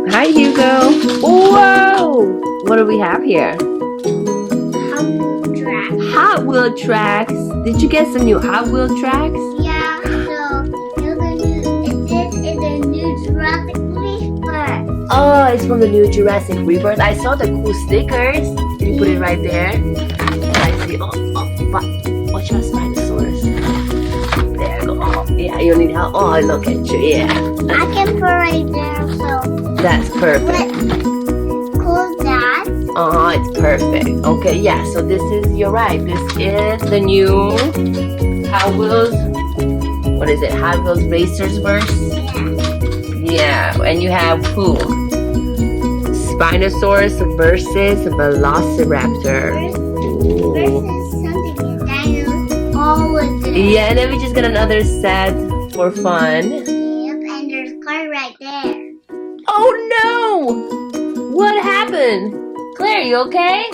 Hi, Hugo. Whoa! What do we have here? Hot Wheel tracks. Did you get some new Hot Wheel tracks? Yeah, so this is a new Jurassic Rebirth. Oh, it's from the new Jurassic Rebirth. I saw the cool stickers. Can you put it right there? I see. Watch out, Spinosaurus. There you go. Oh, yeah, you need help. Oh, look at you. Yeah. I can put right there, so. That's perfect. Close that. Oh, it's perfect. Okay, yeah. So you're right. This is the new Hot Wheels. What is it? Hot Wheels Racers verse? Yeah. And you have who? Spinosaurus versus Velociraptor. Versus something dinosaur. Yeah, and then we just got another set for fun. Yep, and there's a car right there. Oh no! What happened? Claire, you okay?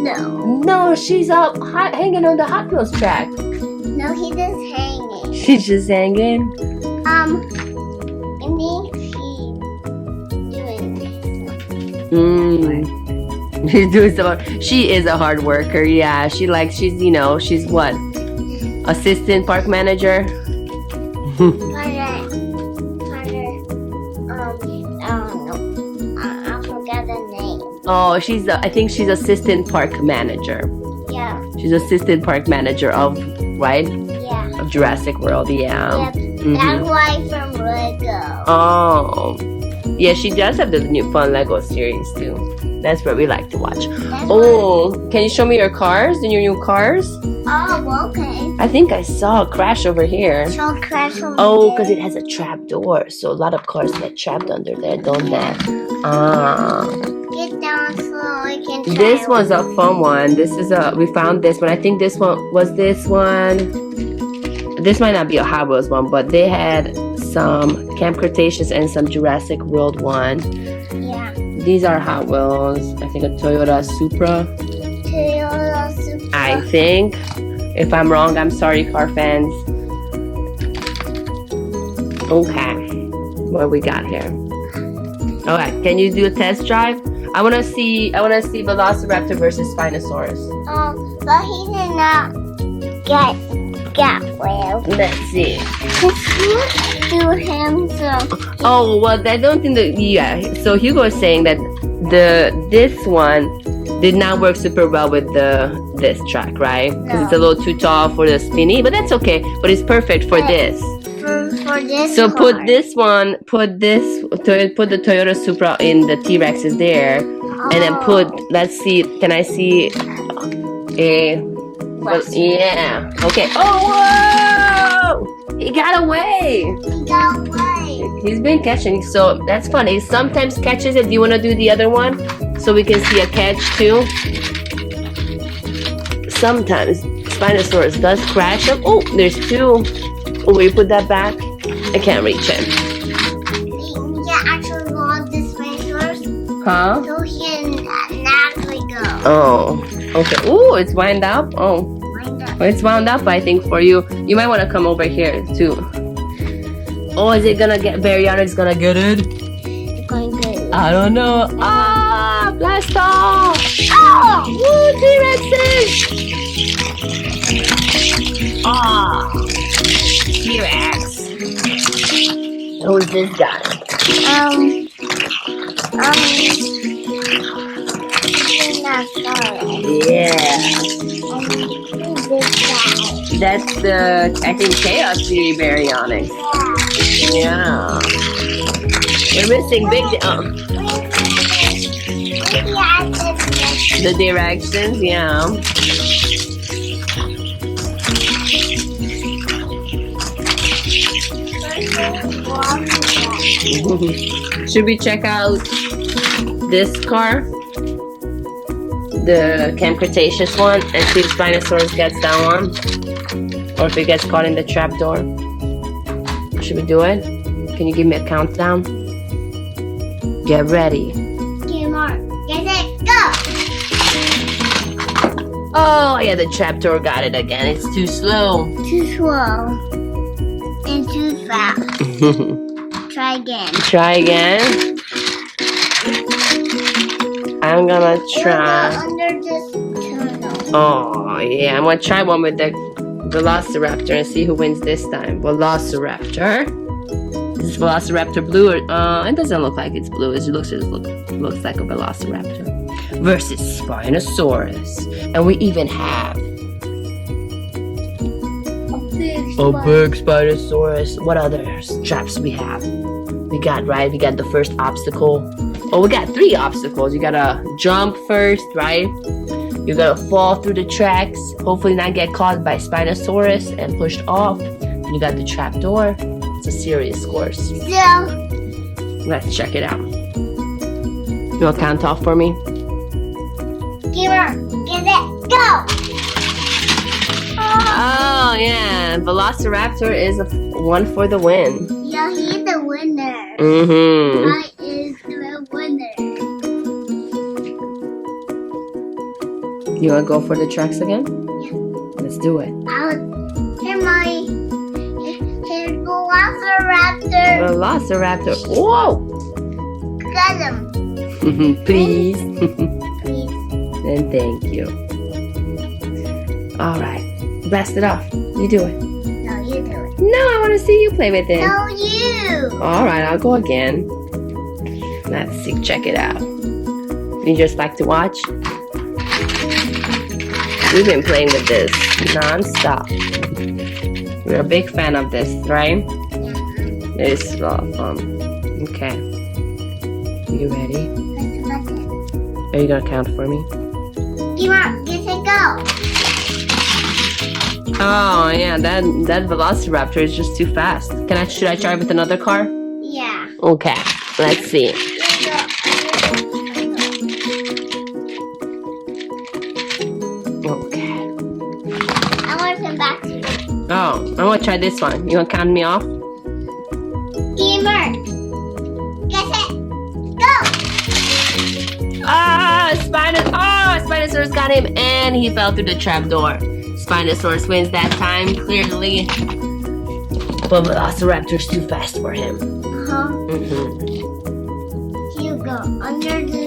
No. No, she's up hanging on the Hot Wheels track. No, he just hanging. She's just hanging. I think she's doing She's doing some. She is a hard worker. Yeah, she's what? Assistant park manager. I forgot the name. Oh, I think she's assistant park manager. Yeah. She's assistant park manager of, right? Yeah. Of Jurassic World, yeah. Yep. That's why from Lego. Oh. Yeah, she does have the new fun Lego series too. That's what we like to watch. Can you show me your cars? The new cars? Oh, okay. I think I saw a crash over here. So crash over Oh, because it has a trap door. So a lot of cars get trapped under there, don't they? Get down so we can try. This was a fun one. We found this one. I think this one. This might not be a Hot Wheels one, but they had some Camp Cretaceous and some Jurassic World one. Yeah. These are Hot Wheels. I think a Toyota Supra. Toyota Supra. I think. If I'm wrong, I'm sorry, car fans. Okay. What we got here? Alright, can you do a test drive? I wanna see Velociraptor versus Spinosaurus. But he did not get well. Let's see. Do him so. Oh well, I don't think so Hugo is saying that this one did not work super well with this track, right? Because it's a little too tall for the spinny, but that's okay. But it's perfect for this. For this. So car. put the Toyota Supra in the T-Rexes there, and then let's see, can I see yeah, okay. Oh, whoa! He got away! He got away. He's been catching, so that's funny. He sometimes catches it. Do you want to do the other one? So we can see a catch too? Sometimes Spinosaurus does crash them. Oh, there's two. Oh, will you put that back? I can't reach it. We can actually go on this Spinosaurus. Huh? So he can naturally go. Oh, okay. Oh, it's wound up. Oh, well, it's wound up, I think, for you. You might want to come over here too. Oh, is it gonna get Baryonyx gonna get it? It's going good. I don't know. Ah, blast off! Ah, woo, T-Rexes! Ah, T-Rex. Who's this guy? Yeah. That's I think, Chaos Beauty Baryonyx. Yeah. We're missing the directions, yeah. Should we check out this car? The Camp Cretaceous one, and see if Spinosaurus gets that one? Or if it gets caught in the trap door? Should we do it? Can you give me a countdown? Get ready. Get mark. Get it, go! Oh, yeah, the trapdoor got it again. It's too slow. Too slow. And too fast. Try again. Try again. I'm gonna try. Under this tunnel. Oh, yeah. I'm gonna try one with the Velociraptor and see who wins this time. Velociraptor. Is Velociraptor blue or it doesn't look like it's blue. It looks like a Velociraptor. Versus Spinosaurus. And we even have a big Spinosaurus. What other traps we have? We got the first obstacle. Oh, we got 3 obstacles. You gotta jump first, right? You gotta fall through the tracks, hopefully not get caught by Spinosaurus and pushed off. And you got the trap door. It's a serious course. So, Let's check it out. You wanna count off for me? give it, go! Oh yeah, Velociraptor is one for the win. Yeah, he's the winner. Mm-hmm. I is the winner. You wanna go for the tracks again? Yeah. Let's do it. Here's Velociraptor. Velociraptor. Whoa! Got him. Please. Please. And thank you. All right, blast it off. You do it. No, you do it. No, I want to see you play with it. No, you. All right, I'll go again. Let's see. Check it out. You just like to watch? We've been playing with this non-stop. We're a big fan of this, right? Yeah. It's a lot of fun. Okay. You ready? Press the button. Are you gonna count for me? Give it, get it, go. Oh yeah, that Velociraptor is just too fast. Should I try with another car? Yeah. Okay, let's see. Okay. I want to come back to you. Oh, I want to try this one. You want to count me off? Gamer. Get it, go. Spinosaurus got him and he fell through the trapdoor. Spinosaurus wins that time, clearly. But Velociraptor's too fast for him. Uh-huh. Mm-hmm. You go under the